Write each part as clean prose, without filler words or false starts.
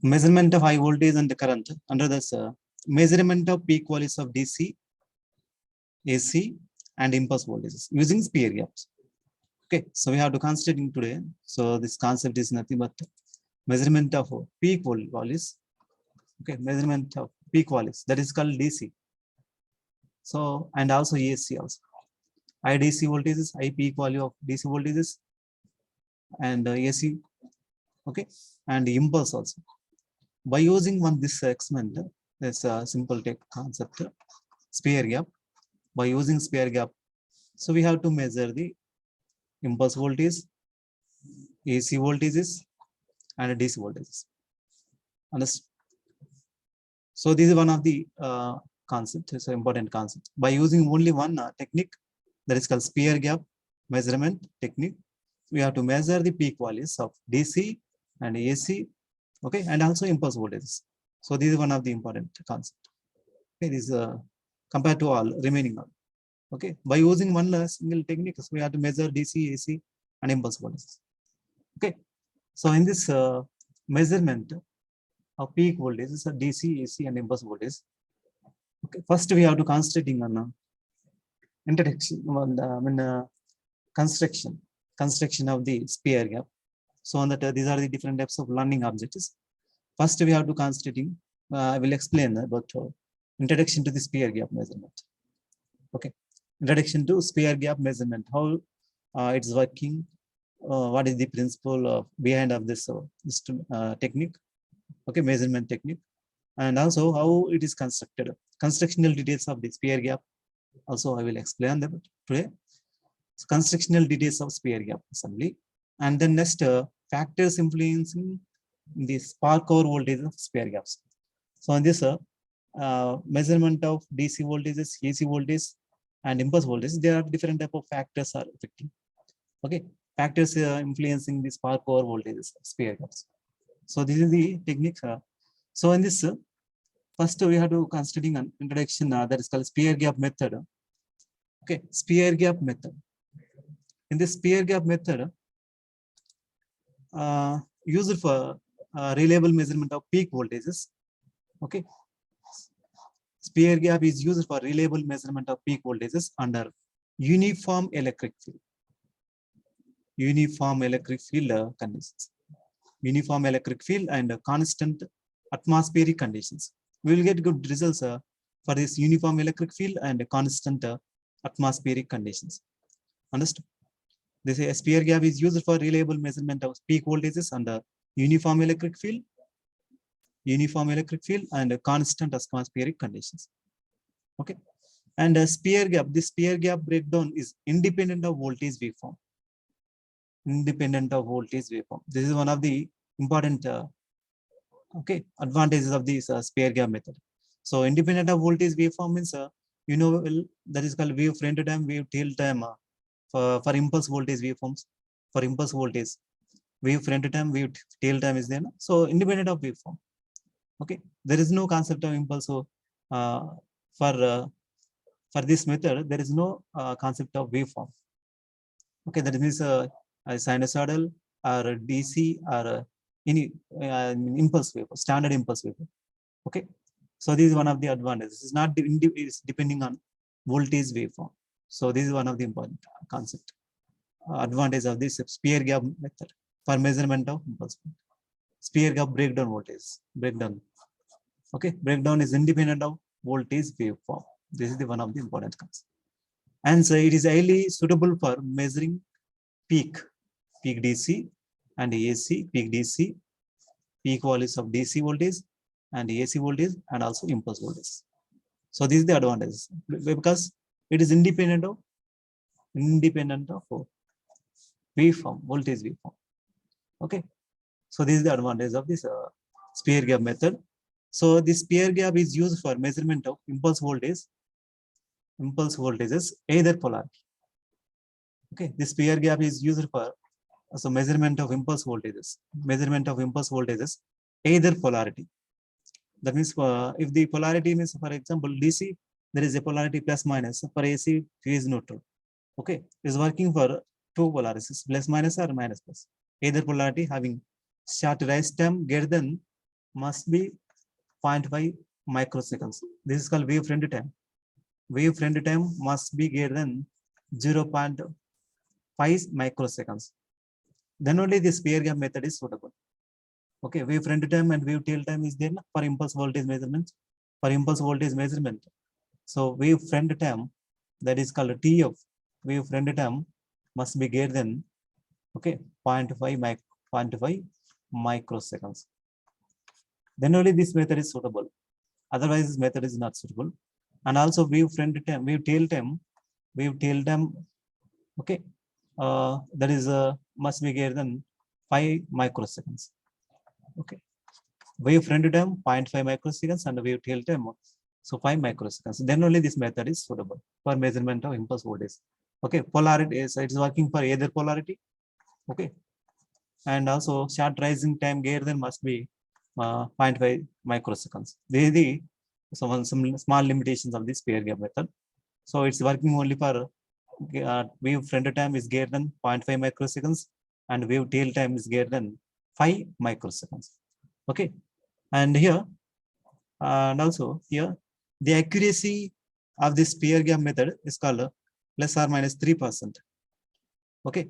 Measurement of high voltage and current under this measurement of peak values of DC, AC, and impulse voltages using spear gaps. Okay, so we have to consider in today. So this concept is nothing but measurement of peak values. Okay, measurement of peak values, that is called DC. So and also AC also. High DC voltages, high peak value of DC voltages, and AC. Okay, and impulse also. By using this experiment, there's a simple concept, spear gap. By using spear gap, so we have to measure the impulse voltage, AC voltages, and DC voltages. Understand? So this is one of the concept. It's an important concept. By using only one technique, that is called spear gap measurement technique, we have to measure the peak values of DC and AC. Okay, and also impulse voltages. So this is one of the important concept. Okay, this is compared to all remaining all. Okay, by using one single technique, so we have to measure DC, AC, and impulse voltages. Okay, so in this measurement of peak voltages of DC, AC, and impulse voltage. Okay, first we have to concentrating on introduction, construction of the spear gap. So on that, these are the different types of learning objectives. First, we have to concentrating. I will explain about introduction to the spear gap measurement. Okay, introduction to spear gap measurement. How it's working. What is the principle behind of this technique? Okay, measurement technique, and also how it is constructed. Constructional details of the spear gap. Also, I will explain them today. So, constructional details of spear gap assembly. And then next, factors influencing the spark or voltage of spear gaps. So in this measurement of DC voltages, AC voltage, and impulse voltage, there are different type of factors are affecting. Okay, factors influencing the spark or voltages of spear gaps. So this is the technique. So in this, first we have to considering an introduction that is called spear gap method. Okay, spear gap method. In this spear gap method, used for reliable measurement of peak voltages. Okay, spear gap is used for reliable measurement of peak voltages under uniform electric field. Uniform electric field conditions. Uniform electric field and constant atmospheric conditions. We will get good results for this uniform electric field and constant atmospheric conditions. Understood? This spear gap is used for reliable measurement of peak voltages under uniform electric field and constant atmospheric conditions. Okay, and spear gap. This spear gap breakdown is independent of voltage waveform. Independent of voltage waveform. This is one of the important advantages of this spear gap method. So independent of voltage waveform means that is called wave front time, wave tail time. For impulse voltage waveforms, for impulse voltage, wave front time, wave tail time is there. So independent of waveform. Okay, there is no concept of impulse. So for this method, there is no concept of waveform. Okay, that means a sinusoidal or a DC or any impulse wave, standard impulse wave. Okay, so this is one of the advantages. It's not it's depending on voltage waveform. So this is one of the important concept. Advantage of this spear gap method for measurement of impulse. Spear gap breakdown voltage. Breakdown. Okay, breakdown is independent of voltage waveform. This is the one of the important concepts. And so it is highly suitable for measuring peak DC and AC, peak DC, peak values of DC voltage and AC voltage, and also impulse voltage. So this is the advantage because it is independent of waveform, voltage waveform. Okay, so this is the advantage of this spear gap method. So this spear gap is used for measurement of impulse voltages either polarity. Okay, this spear gap is used for measurement of impulse voltages either polarity. That means if the polarity means, for example, DC, there is a polarity plus minus. For AC, phase neutral. Okay, is working for two polarities, plus minus or minus plus. Either polarity having short rise time greater than must be 0.5 microseconds. This is called wave friend time. Wave friend time must be greater than 0.5 microseconds. Then only this pair gap method is suitable. Okay, wave friend time and wave tail time is there for impulse voltage measurement. For impulse voltage measurement, so wave friend time, that is called TF. Wave friend time must be greater than, okay, 0.5 microseconds. Then only this method is suitable. Otherwise, this method is not suitable. And also wave friend time, wave tail time, okay, that is must be greater than 5 microseconds. Okay, wave friend time 0.5 microseconds and wave tail time, so 5 microseconds. Then only this method is suitable for measurement of impulse voltage. Okay, polarity is, it is working for either polarity. Okay, and also short rising time greater than must be 0.5 microseconds. They the some small limitations of this pair gap method. So it's working only for wave friend time is greater than 0.5 microseconds and wave tail time is greater than 5 microseconds. Okay, and here and also here the accuracy of this pair gap method is called plus or minus 3%. Okay,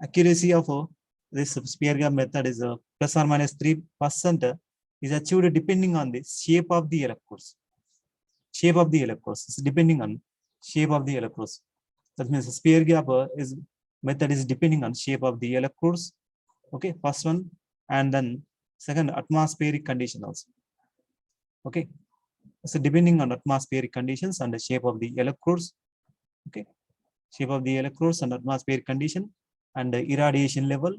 accuracy of this pair gap method is plus or minus 3% is achieved depending on the shape of the electrodes. Shape of the electrodes is depending on shape of the electrodes. That means sphere gap is method is depending on shape of the electrodes. Okay, first one, and then second, atmospheric condition also. Okay, so depending on atmospheric conditions and the shape of the electrodes. Okay, shape of the electrodes and atmospheric condition and the irradiation level.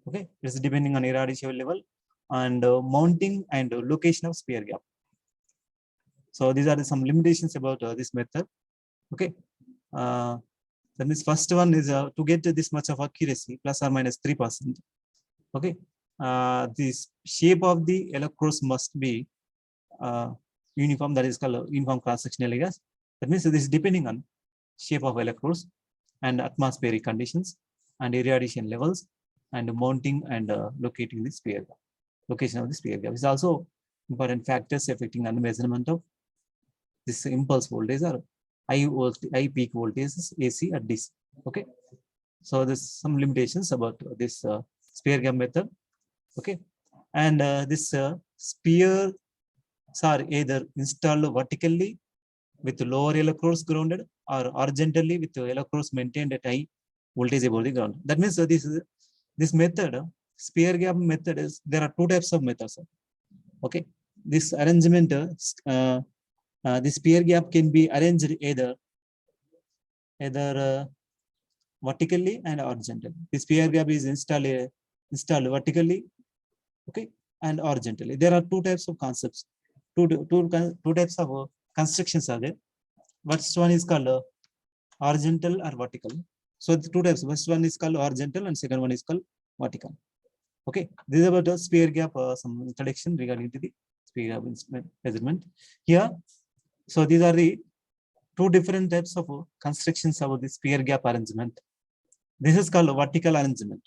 Okay, it's depending on irradiation level and mounting and location of sphere gap. So these are some limitations about this method. Okay, then this first one is to get this much of accuracy, plus or minus 3%. Okay, this shape of the electrodes must be uniform, that is called uniform cross-sectional areas. That means this is depending on shape of electrodes and atmospheric conditions and irradiation levels and mounting and locating the sphere gap. Location of the sphere gap is also important factors affecting the measurement of this impulse voltage or high peak voltages AC at DC. Okay, so there's some limitations about this sphere gap method. Okay, and this spheres are either installed vertically with lower electrodes grounded or horizontally with electrodes maintained at high voltage above the ground. That means this method, sphere gap method, is there are two types of methods. Okay, this arrangement, the sphere gap can be arranged either vertically and horizontally. The sphere gap is installed vertically, okay, and horizontally. There are two types of concepts, two types of constructions are there. First one is called horizontal or vertical. So the two types. First one is called horizontal and second one is called vertical. Okay, this is about the sphere gap, some introduction regarding to the sphere gap measurement. Here, so these are the two different types of constructions of the sphere gap arrangement. This is called vertical arrangement.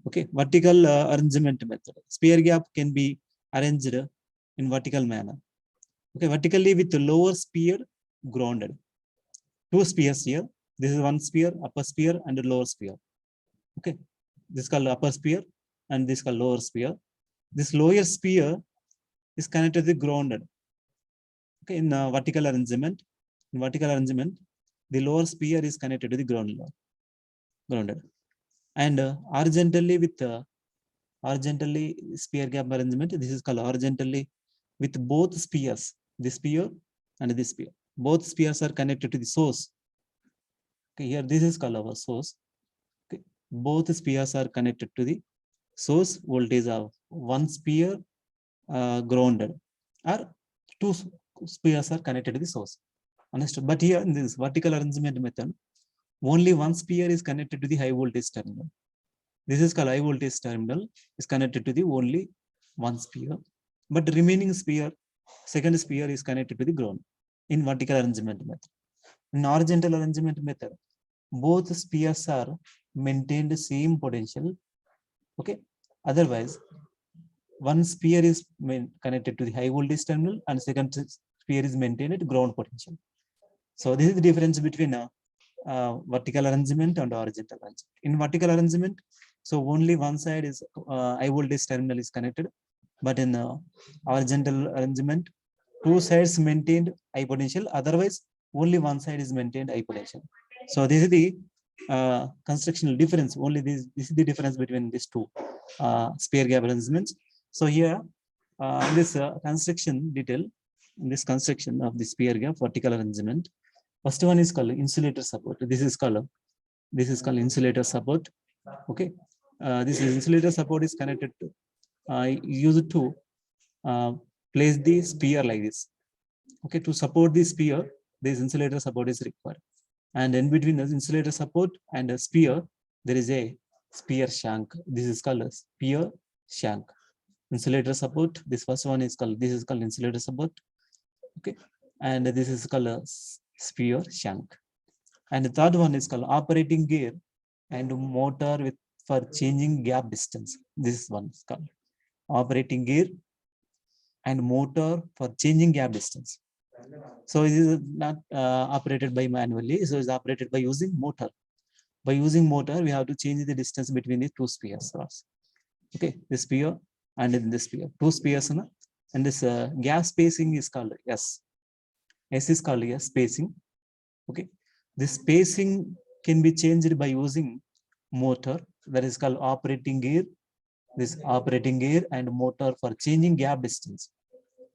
Okay, vertical arrangement method. Sphere gap can be arranged in vertical manner. Okay, vertically with the lower sphere grounded. Two spheres here. This is one sphere, upper sphere and a lower sphere. Okay, this is called upper sphere and this is called lower sphere. This lower sphere is connected to the grounded. Okay, in vertical arrangement, the lower sphere is connected to the grounded, and horizontally with horizontally sphere gap arrangement. This is called horizontally with both spheres, this sphere and this sphere. Both spheres are connected to the source. Okay, here this is called our source. Okay, both spheres are connected to the source voltage of one sphere grounded, or two spheres are connected to the source. Understood? But here in this vertical arrangement method, only one sphere is connected to the high voltage terminal. This is called high voltage terminal is connected to the only one sphere, but the remaining sphere, second sphere, is connected to the ground in vertical arrangement method. In horizontal arrangement method, both spheres are maintained same potential. Okay, otherwise one sphere is connected to the high voltage terminal and second sphere is maintained at ground potential. So this is the difference between vertical arrangement and horizontal arrangement. In vertical arrangement, so only one side is high voltage terminal is connected, but in horizontal arrangement, two sides maintained high potential. Otherwise, only one side is maintained high potential. So this is the constructional difference. Only this is the difference between these two spare gap arrangements. So here, in this construction detail, in this construction of the spare gap vertical arrangement, first one is called insulator support. This is called insulator support. Okay, this is insulator support is connected to used to place the sphere like this. Okay, to support the sphere, this insulator support is required. And in between the insulator support and a sphere, there is a sphere shank. This is called a sphere shank. Insulator support. This first one is called. This is called insulator support. Okay, and this is called a sphere shank. And the third one is called operating gear and motor with for changing gap distance. This one is called operating gear and motor for changing gap distance. So it is not operated by manually. So it's operated by using motor. By using motor, we have to change the distance between the two spheres. Okay, this sphere and in this sphere, two spheres, and this gap spacing is called S. S is called S spacing. Okay, this spacing can be changed by using motor, that is called operating gear. This operating gear and motor for changing gap distance.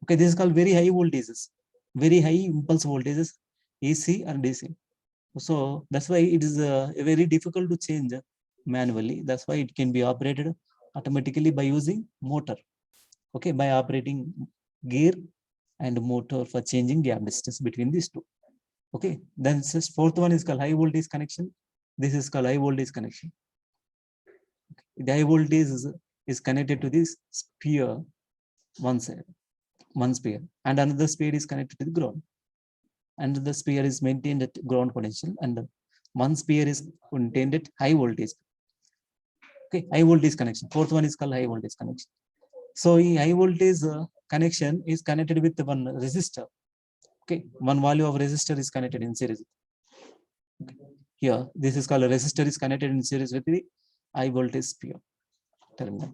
Okay, this is called very high voltages, very high impulse voltages, AC and DC. So that's why it is very difficult to change manually. That's why it can be operated automatically by using motor. Okay, by operating gear and motor for changing gap distance between these two. Okay, then this fourth one is called high voltage connection. This is called high voltage connection. The high voltage is connected to this sphere, one side, one sphere, and another sphere is connected to the ground. And the sphere is maintained at ground potential, and one sphere is maintained at high voltage. Okay, high voltage connection. Fourth one is called high voltage connection. So high voltage connection is connected with one resistor. Okay, one value of resistor is connected in series. Okay. Here, this is called a resistor is connected in series with the high voltage sphere terminal.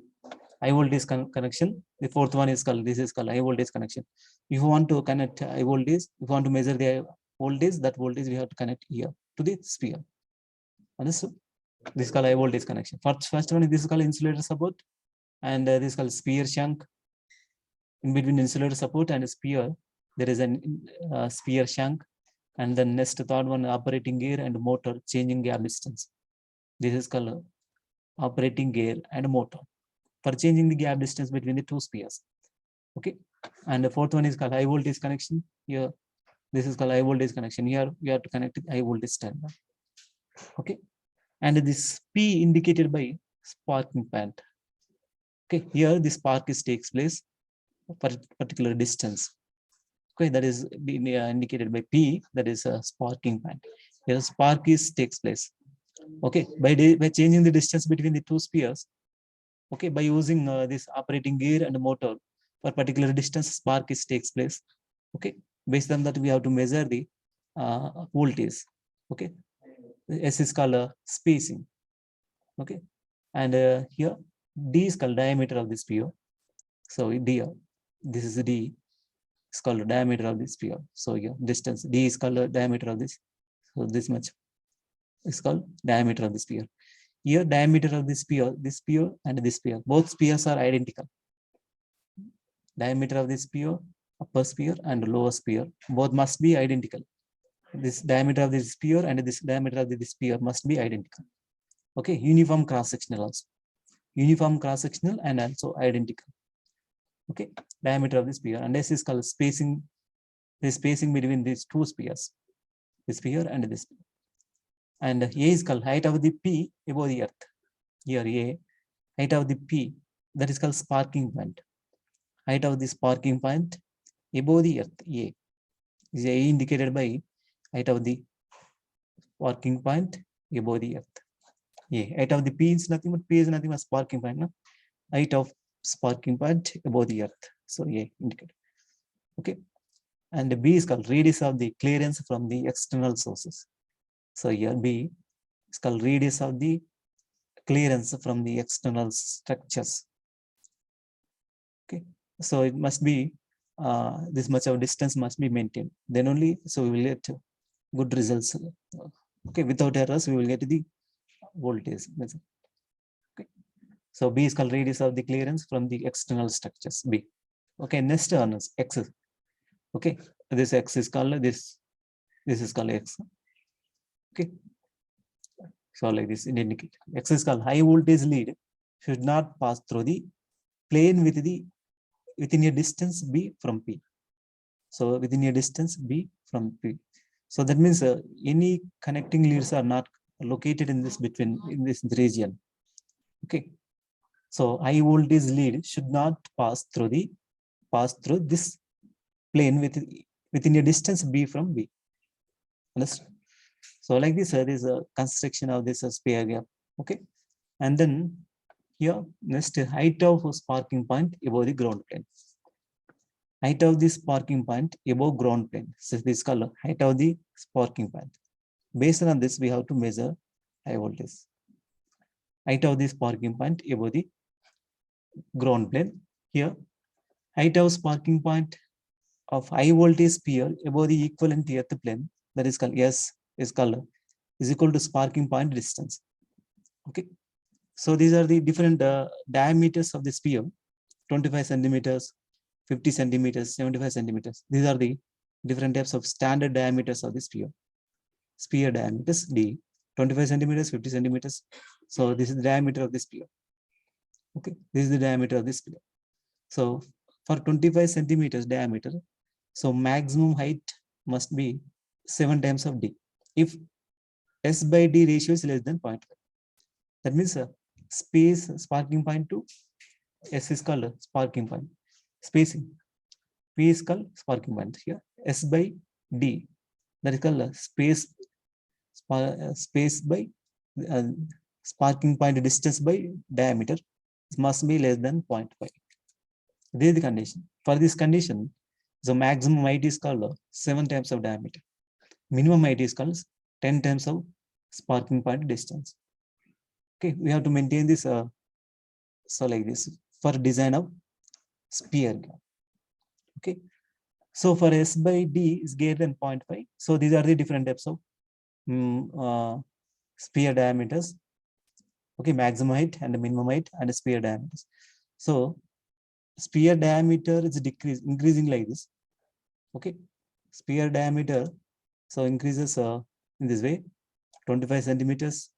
High voltage connection. The fourth one is called, this is called high voltage connection. If you want to connect high voltage, if you want to measure the voltage, that voltage we have to connect here to the sphere. Understood? This is called high voltage connection. First one, this is called insulator support, and this is called sphere shank. In between insulator support and sphere, there is a sphere shank, and then next third one, operating gear and motor changing gap distance. This is called operating gear and motor for changing the gap distance between the two spheres. Okay, and the fourth one is called high voltage connection. Here, this is called high voltage connection. Here we have to connect the high voltage terminal. Okay, and this P indicated by sparking point. Okay, here this spark takes place for particular distance. Okay, that is indicated by P, that is a sparking point. Here spark takes place. Okay, by changing the distance between the two spheres. Okay, by using this operating gear and motor for particular distance, spark takes place. Okay, based on that we have to measure the voltage. Okay, S is called spacing. Okay, and here D is called diameter of the sphere. So D, this is D. It's called diameter of the sphere. So yeah, distance D is called diameter of this. So this much is called diameter of the sphere. Here, diameter of this sphere and this sphere, both spheres are identical. Diameter of this sphere, upper sphere and lower sphere, both must be identical. This diameter of this sphere and this diameter of this sphere must be identical. Okay, uniform cross-sectional also. Uniform cross-sectional and also identical. Okay, diameter of the sphere, and this is called spacing. The spacing between these two spheres, this sphere and this sphere. And A is called height of the P above the earth. Here A, height of the P, that is called sparking point. Height of the sparking point above the earth, A. Is A indicated by height of the sparking point above the earth. A. Height of the P is nothing but P is nothing but sparking point. No? Height of sparking point above the earth. So A indicator. Okay. And B is called radius of the clearance from the external sources. So here B is called radius of the clearance from the external structures. Okay. So it must be this much of distance must be maintained. Then only so we will get good results. Okay. Without errors, we will get the voltage. Okay. So B is called radius of the clearance from the external structures. B. Okay. Next one is X. Okay. This X is called this. This is called X. Okay. So like this, it indicates X is called high voltage lead should not pass through the plane within a distance B from P. So within a distance B from P. So that means any connecting leads are not located in this region. Okay. So high voltage lead should not pass through this plane within a distance B from B. Understand? So like this, there is a construction of this sphere gap. Okay. And then here, next height of sparking point above the ground plane. Height of the sparking point above ground plane. So this is called height of the sparking point. Based on this, we have to measure high voltage. Height of the sparking point above the ground plane. Here, height of sparking point of high voltage sphere above the equivalent earth plane, that is called S, is equal to sparking point distance. Okay. So these are the different diameters of the sphere: 25 centimeters, 50 centimeters, 75 centimeters. These are the different types of standard diameters of the sphere. Sphere diameters D, 25 centimeters, 50 centimeters. So this is the diameter of the sphere. Okay, this is the diameter of the sphere. So for 25 centimeters diameter, so maximum height must be 7 times of D. If S by D ratio is less than 0.5. That means sparking point to S is called sparking point. Spacing. P is called sparking point here. S by D. That is called space by sparking point distance by diameter. It must be less than 0.5. This is the condition. For this condition, the maximum height is called 7 times of diameter. Minimum height is called 10 times of sparking point distance. Okay, we have to maintain this. So like this for design of sphere gap. Okay, so for S by D is greater than 0.5. So these are the different types of sphere diameters. Okay, maximum height and minimum height and sphere diameters. So sphere diameter is increasing like this. Okay, sphere diameter so increases in this way: 25 centimeters,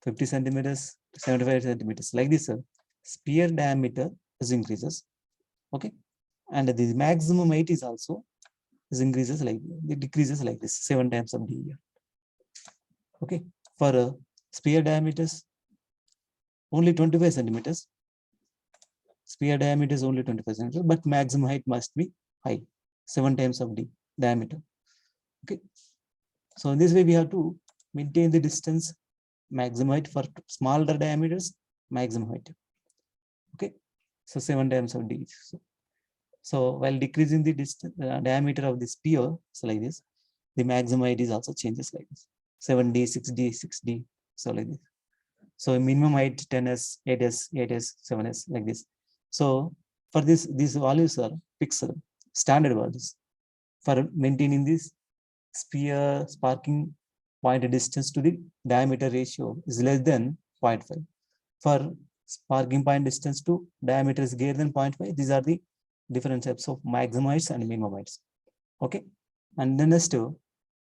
50 centimeters, 75 centimeters. Like this, sphere diameter is increases. Okay, and the maximum height is also increases like it decreases like this 7 times of D. Okay, for sphere diameters only 25 centimeters. Sphere diameter is only 25 centimeters, but maximum height must be high, 7 times of D diameter. Okay, so in this way we have to maintain the distance maximum height for smaller diameters, maximum height. Okay, so 7 times of D. So while decreasing the distance diameter of the sphere, so like this, the maximum height is also changes like this: 7D, 6D, 6D. So like this. So minimum height 10S, 8S, 8S, 7S, like this. So for this, these values are fixed, standard values for maintaining this sphere sparking point distance to the diameter ratio is less than 0.5. For sparking point distance to diameter is greater than 0.5. These are the different types of maximum heights and minimum heights. Okay, and then next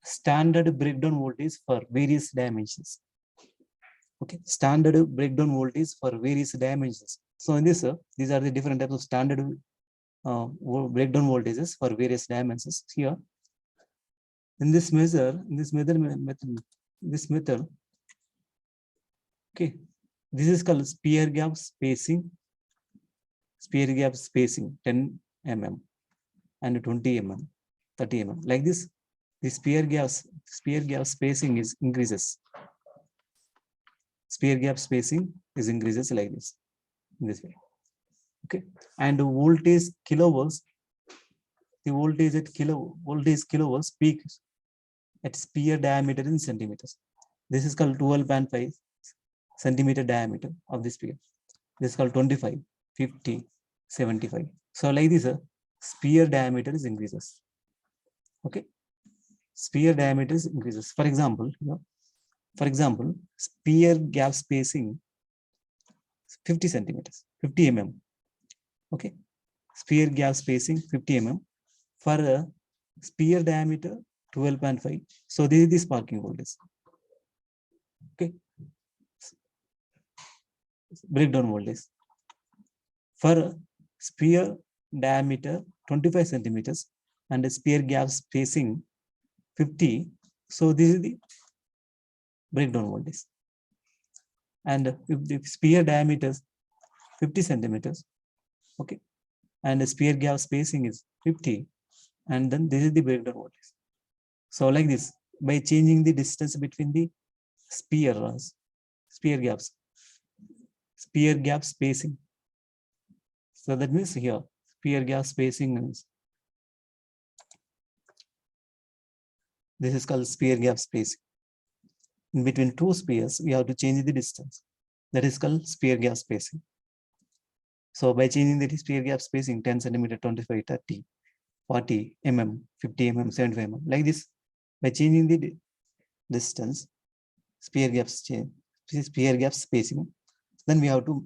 standard breakdown voltage for various dimensions. Okay, standard breakdown voltage for various dimensions. So in this, these are the different types of standard breakdown voltages for various dimensions. Here, in this method, okay, this is called sphere gap spacing. Sphere gap spacing 10 mm and 20 mm, 30 mm. Like this, the sphere gap spacing is increases. Sphere gap spacing is increases like this, in this way. Okay, and voltage kilovolts, the voltage at kilovolts peaks at sphere diameter in centimeters. This is called 12.5 centimeter diameter of the sphere. This is called 25, 50, 75. So like this, sphere diameter is increases. Okay, sphere diameter is increases. For example, sphere gap spacing 50 centimeters, 50 mm. Okay, sphere gap spacing 50 mm for a sphere diameter 12.5. So this is the sparking voltage. Okay, breakdown voltage for a sphere diameter 25 centimeters and a sphere gap spacing 50. So this is the breakdown voltage. And if the sphere diameter is 50 centimeters, okay, and the sphere gap spacing is 50, and then this is the breakdown voltage. So like this, by changing the distance between the sphere gap spacing. So that means here, sphere gap spacing is, this is called sphere gap spacing. In between two spheres, we have to change the distance. That is called sphere gap spacing. So by changing the sphere gap spacing 10 centimeter, 25, 30, 40 mm, 50 mm, 75 mm, like this, by changing the distance, sphere gap spacing, then we have to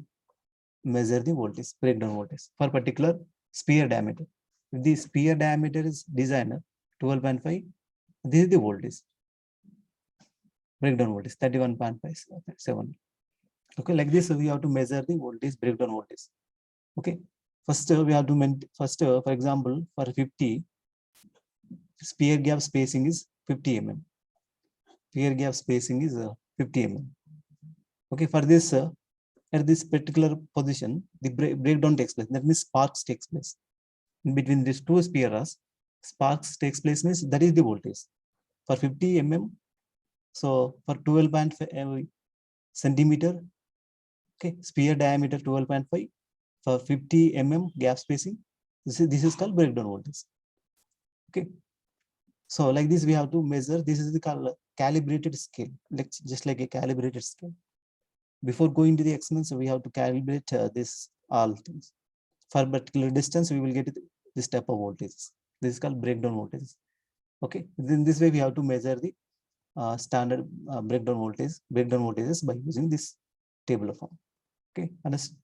measure the voltage, breakdown voltage for particular sphere diameter. If the sphere diameter is designed 12.5, this is the voltage, breakdown voltage 31.57. Okay, like this we have to measure the voltage, breakdown voltage. Okay, first we have to for example, for 50, sphere gap spacing is 50 mm. Sphere gap spacing is 50 mm. Okay, for this at this particular position, the breakdown takes place. That means sparks takes place. In between these two spheres, sparks takes place means that is the voltage. For 50 mm, so for 12.5 centimeter, okay, sphere diameter 12.5, for 50 mm gap spacing, this is called breakdown voltage. Okay, so like this we have to measure. This is the calibrated scale, like just like a calibrated scale. Before going to the experiments, we have to calibrate this all things. For particular distance, we will get this type of voltage. This is called breakdown voltage. Okay, in this way we have to measure the standard breakdown voltages by using this table of form. Okay, understand?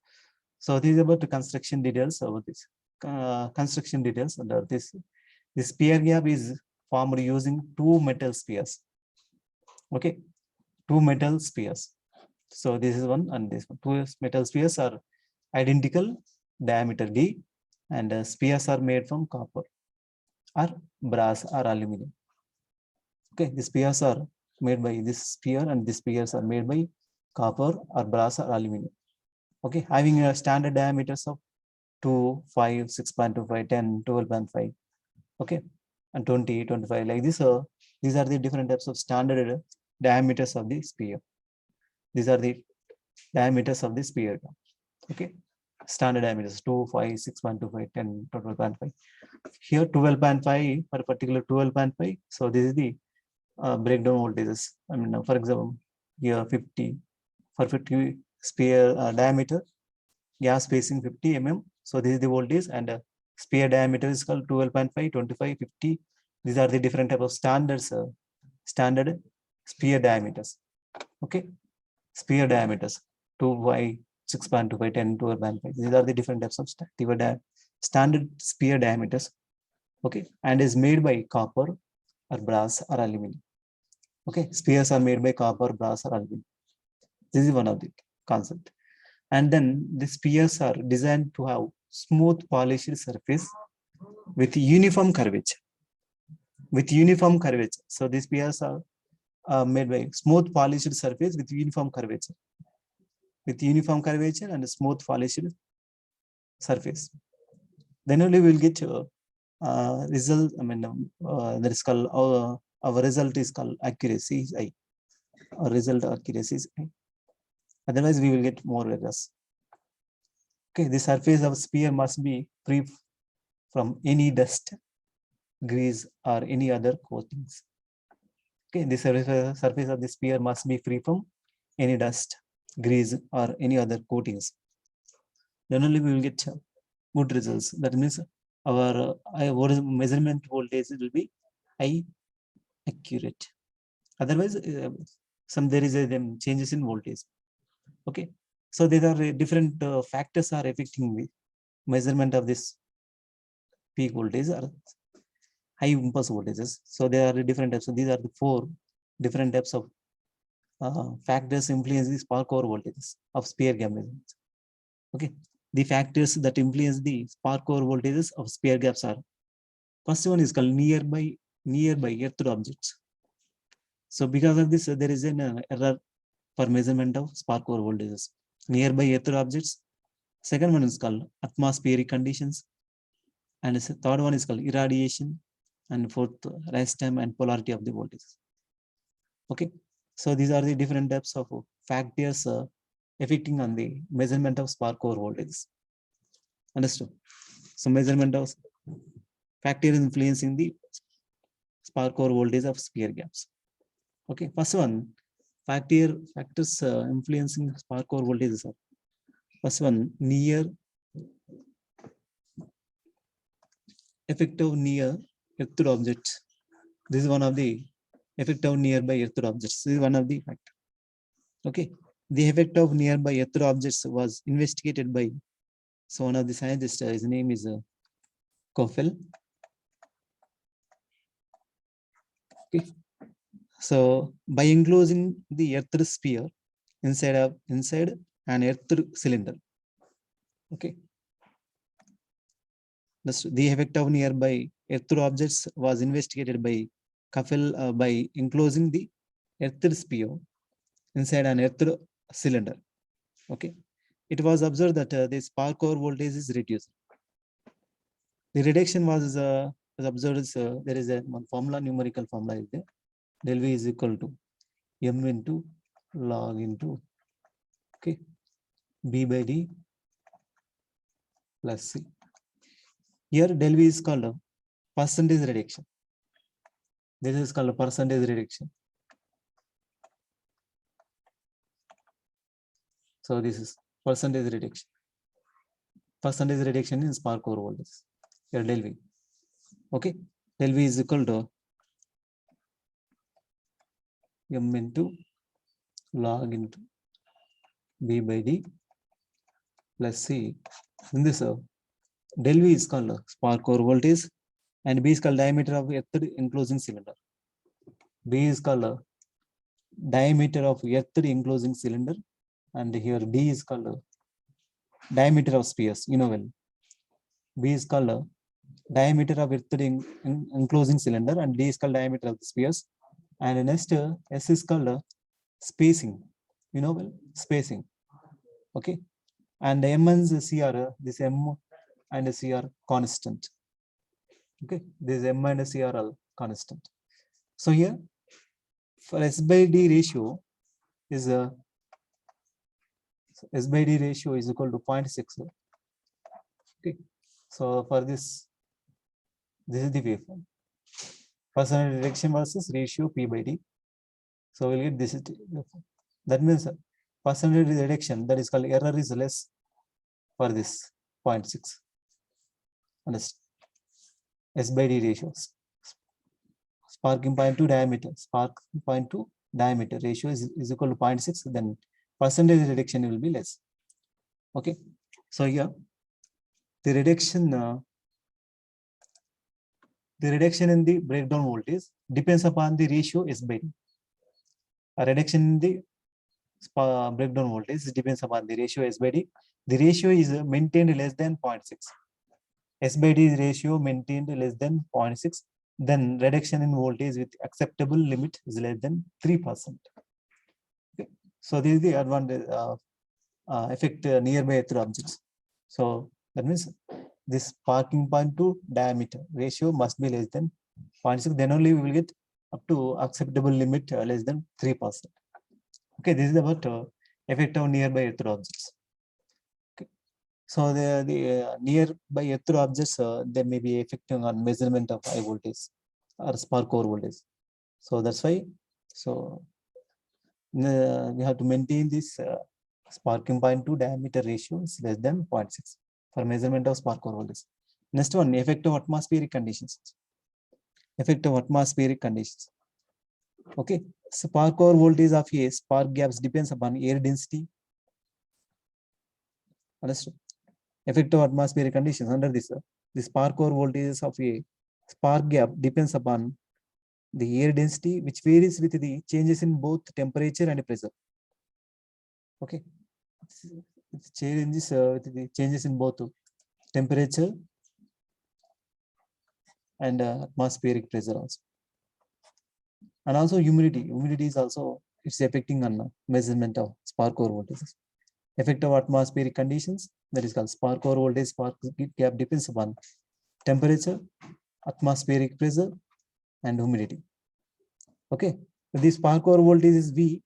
So this is about the construction details about this. Construction details under this. The sphere gap is formed using two metal spheres. Okay, two metal spheres. So this is one and this one. Two metal spheres are identical diameter d, and spheres are made from copper or brass or aluminum. Okay, the spheres are made by this sphere and the spheres are made by copper or brass or aluminum. Okay, having a standard diameters of 2, 5, 6.25, 10, 12.5. Okay, and 20, 25 like this. These are the different types of standard diameters of the sphere. These are the diameters of the sphere. Okay, standard diameters 2, 5, 6.25, 10, 12.5. Here 12.5 for particular 12.5. So this is the breakdown voltages. I mean, for example, here 50 for 50 sphere diameter, gas spacing 50 mm. So this is the voltage, and sphere diameter is called 12.5, 25, 50. These are the different type of standards, standard sphere diameters. Okay, sphere diameters 2 by 6.25, 10, 12.5. These are the different types of standard sphere diameters. Okay, and is made by copper or brass or aluminum. Okay, spheres are made by copper, brass, or aluminum. This is one of the concept. And then the spheres are designed to have smooth polished surface with uniform curvature. So these spheres are made by smooth polished surface with uniform curvature. And a smooth polished surface. Then only we will get result. I mean, that is called our result is called accuracy is I. Our result accuracy is I. Otherwise, we will get more errors. Okay, the surface of sphere must be free from any dust, grease, or any other coatings. Okay, the surface of the sphere must be free from any dust, grease, or any other coatings. Then only we will get good results. That means our measurement voltage will be high accurate. Otherwise, there is changes in voltage. Okay, so there are different factors are affecting the measurement of this peak voltage or high impulse voltages. So there are different types. So these are the 4 different types of factors influence the spark core voltages of sphere gap measurements. Okay, the factors that influence the spark core voltages of sphere gaps are: first one is called nearby earth objects. So because of this, there is an error for measurement of spark core voltages nearby earth objects. Second one is called atmospheric conditions, and the third one is called irradiation, and fourth, rise time and polarity of the voltage. Okay, so these are the different types of factors affecting on the measurement of spark core voltages. Understood? So measurement of factors influencing the spark core voltage of sphere gaps. Okay, first one, factors influencing spark core voltages are: first one, effect of near earth objects. This is one of the effect of nearby earth objects. This is one of the factor. Okay, the effect of nearby earth objects was investigated by one of the scientists. His name is Koffel. Okay, so by enclosing the earth sphere inside an earth cylinder. Okay, the effect of nearby earth objects was investigated by Koffel by enclosing the earth sphere inside an earth cylinder. Okay, it was observed that the spark core voltage is reduced. The reduction was observed as there is a one formula, numerical formula is there. Del V is equal to M into log into B by D plus C. Here del V is called a percentage reduction. This is called a percentage reduction. So this is percentage reduction. Percentage reduction in spark core voltage. Here del V. Okay, del V is equal to M into log into B by D plus C. In this del V is called spark core voltage and B is called diameter of earth enclosing cylinder. B is called diameter of earth enclosing cylinder, and here D is called diameter of spheres. You know well. B is called diameter of earth enclosing cylinder, and D is called diameter of the spheres. And next S is called spacing. You know well, spacing. Okay, and M and C are this M and C are constant. Okay, this M and C are all constant. So here for S by D ratio is S by D ratio is equal to 0.6. Okay, so for this is the waveform. Percentage reduction versus ratio P by D. So we'll get this is the waveform. That means percentage reduction, that is called error, is less for this 0.6. Understand? S by D ratios. Sparking point to diameter. Sparking point to diameter ratio is equal to 0.6. Then percentage reduction will be less. Okay. So here the reduction in the breakdown voltage depends upon the ratio S by D. A reduction in the breakdown voltage depends upon the ratio S by D. The ratio is maintained less than 0.6. S by D ratio maintained less than 0.6. Then reduction in voltage with acceptable limit is less than 3%. Okay. So this is the advantage effect nearby earth objects. So that means this sparking point to diameter ratio must be less than 0.6. Then only we will get up to acceptable limit less than 3%. Okay, this is about effect of nearby earth objects. Okay, So the nearby earth objects, they may be affecting on measurement of high voltage or spark core voltage. So that's why. So we have to maintain this sparking point to diameter ratio is less than 0.6 for measurement of spark core voltage. Next one, effect of atmospheric conditions. Effect of atmospheric conditions. Okay, spark core voltage of a spark gaps depends upon air density. Understood? Effect of atmospheric conditions under this, the spark core voltages of a spark gap depends upon the air density, which varies with the changes in both temperature and pressure. Okay, changes with the changes in both temperature and atmospheric pressure also, and also humidity. Humidity is also it's affecting on measurement of spark core voltages. Effect of atmospheric conditions, that is called spark core voltage spark gap depends upon temperature, atmospheric pressure, and humidity. Okay, this spark core voltage is V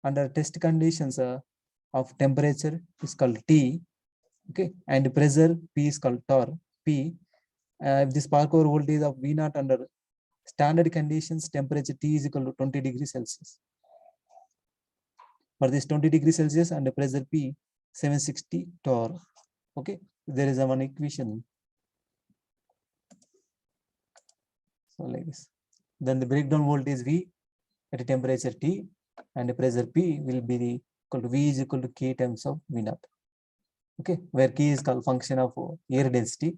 under test conditions of temperature is called T. Okay, and pressure P is called torr P. If the spark core voltage of V naught under standard conditions, temperature T is equal to 20 degrees Celsius. For this 20 degrees Celsius and the pressure P 760 torr. Okay, there is a one equation. So like this. Then the breakdown voltage V at a temperature T and the pressure P will be the equal to V is equal to K times of V naught. Okay, where K is called function of air density,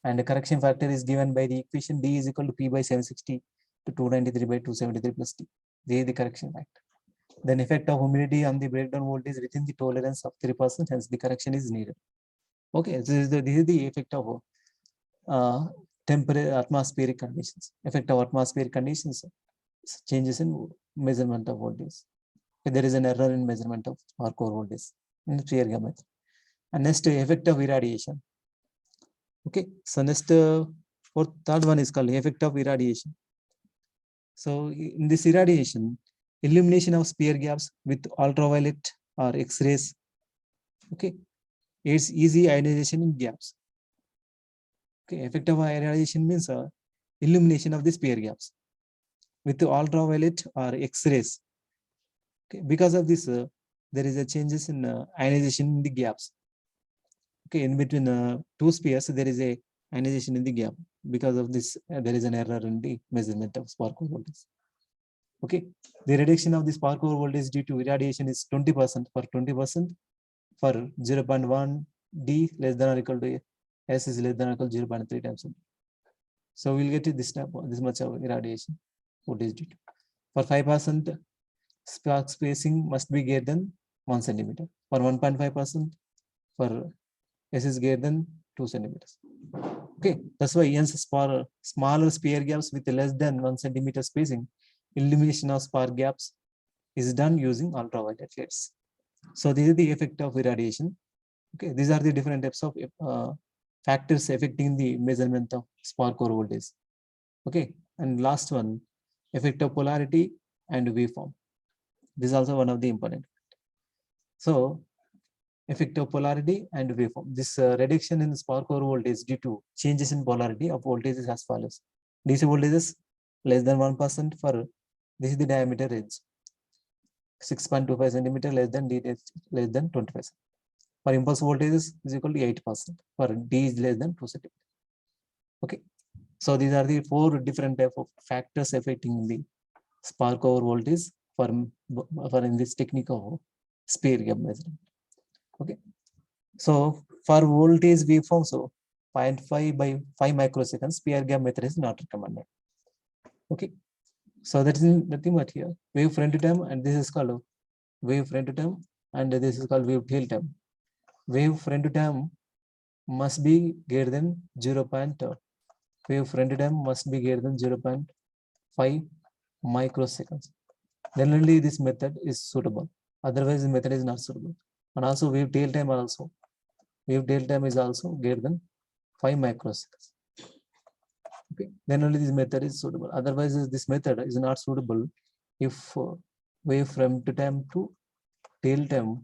and the correction factor is given by the equation D is equal to P by 760 to 293 by 273 plus T. This is the correction factor. Then effect of humidity on the breakdown voltage within the tolerance of 3%, hence the correction is needed. Okay, this is the effect of temperature atmospheric conditions. Effect of atmospheric conditions, changes in measurement of voltage. Okay, there is an error in measurement of spark core voltage in the clear gamut. And next, effect of irradiation. Okay, so next for third one is called effect of irradiation. So in this irradiation, illumination of sphere gaps with ultraviolet or X-rays. Okay, it's easy ionization in gaps. Okay, effect of irradiation means illumination of the sphere gaps with the ultraviolet or X-rays. Okay, because of this, there is a changes in ionization in the gaps. Okay, in between two spheres, there is a ionization in the gap. Because of this, there is an error in the measurement of spark core voltage. Okay, the reduction of the spark core voltage due to irradiation is 20% for 20% for 0.1 D less than or equal to S is less than or equal to 0.3 times. So we'll get to this much of irradiation voltage due to. For 5%, spark spacing must be greater than 1 centimeter. For 1.5%, for S is greater than 2 centimeters. Okay, that's why hence smaller sphere gaps with less than 1 centimeter spacing, illumination of spark gaps is done using ultraviolet lights. So this is the effect of irradiation. Okay, these are the different types of factors affecting the measurement of spark core voltage. Okay, and last one, effect of polarity and waveform. This is also one of the important. So effect of polarity and waveform. This reduction in spark core voltage due to changes in polarity of voltages as follows. DC voltages less than 1% for this is the diameter range. 6.25 centimeter less than D less than 25. For impulse voltages is equal to 8%. For D is less than 2 centimeter. Okay. So these are the 4 different type of factors affecting the spark core voltage for in this technique of sphere gap measurement. Okay. So for voltage waveform, so 0.5 by 5 microseconds, sphere gap method is not recommended. Okay. So that is nothing but here wave front time, and this is called wave front time, and this is called wave tail time. Wave front time must be greater than 0. Wave front time must be greater than 0.5 microseconds. Then only this method is suitable. Otherwise, the method is not suitable. And also wave tail time also. Wave tail time is also greater than 5 microseconds. Okay, then only this method is suitable. Otherwise, this method is not suitable if wave front time to tail time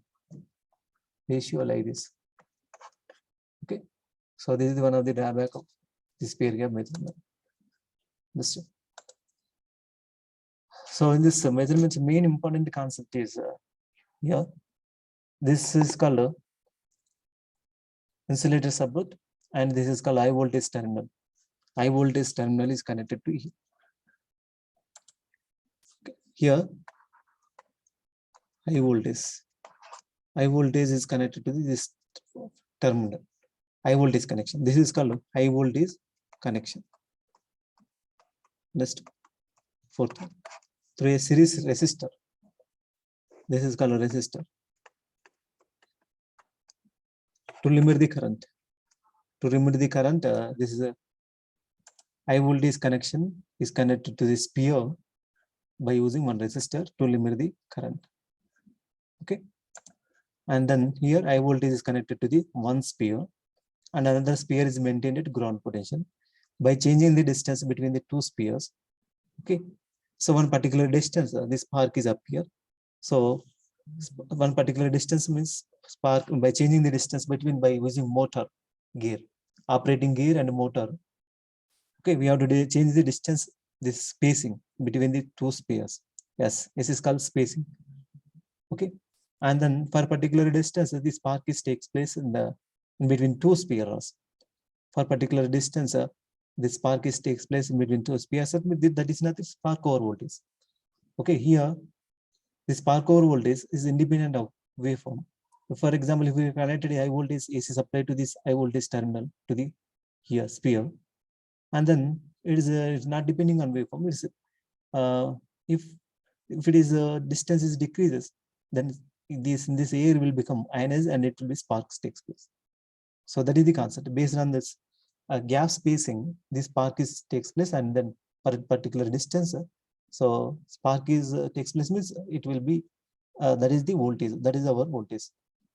ratio like this. Okay, so this is one of the drawback of this spear gap measurement. So in this measurements, main important concept is here. This is called insulator support, and this is called high voltage terminal. High voltage terminal is connected to here. Here, high voltage. High voltage is connected to this terminal. High voltage connection. This is called high voltage connection. Next, fourth, through a series resistor. This is called a resistor. To limit the current. To limit the current, this is a high voltage connection is connected to the sphere by using one resistor to limit the current. Okay. And then here high voltage is connected to the one sphere, and another sphere is maintained at ground potential by changing the distance between the two spheres. Okay. So one particular distance, this spark is up here. So one particular distance means spark by changing the distance between by using motor gear, operating gear and motor. Okay, we have to change the distance, this spacing between the two spheres. Yes, this is called spacing. Okay, and then for particular distance, the spark takes place in between two spheres. For particular distance, the spark takes place in between two spheres. That is nothing spark over voltage. Okay, here the spark over voltage is independent of waveform. For example, if we connected a high voltage AC supply to this high voltage terminal to the here sphere, and then it's not depending on waveform. It's if it is distance is decreases, then this air will become ionized and it will be sparks takes place. So that is the concept. Based on this gap spacing, this spark takes place, and then for a particular distance, so spark takes place means it will be that is the voltage, that is our voltage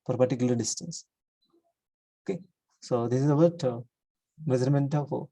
for particular distance. Okay, so this is about measurement of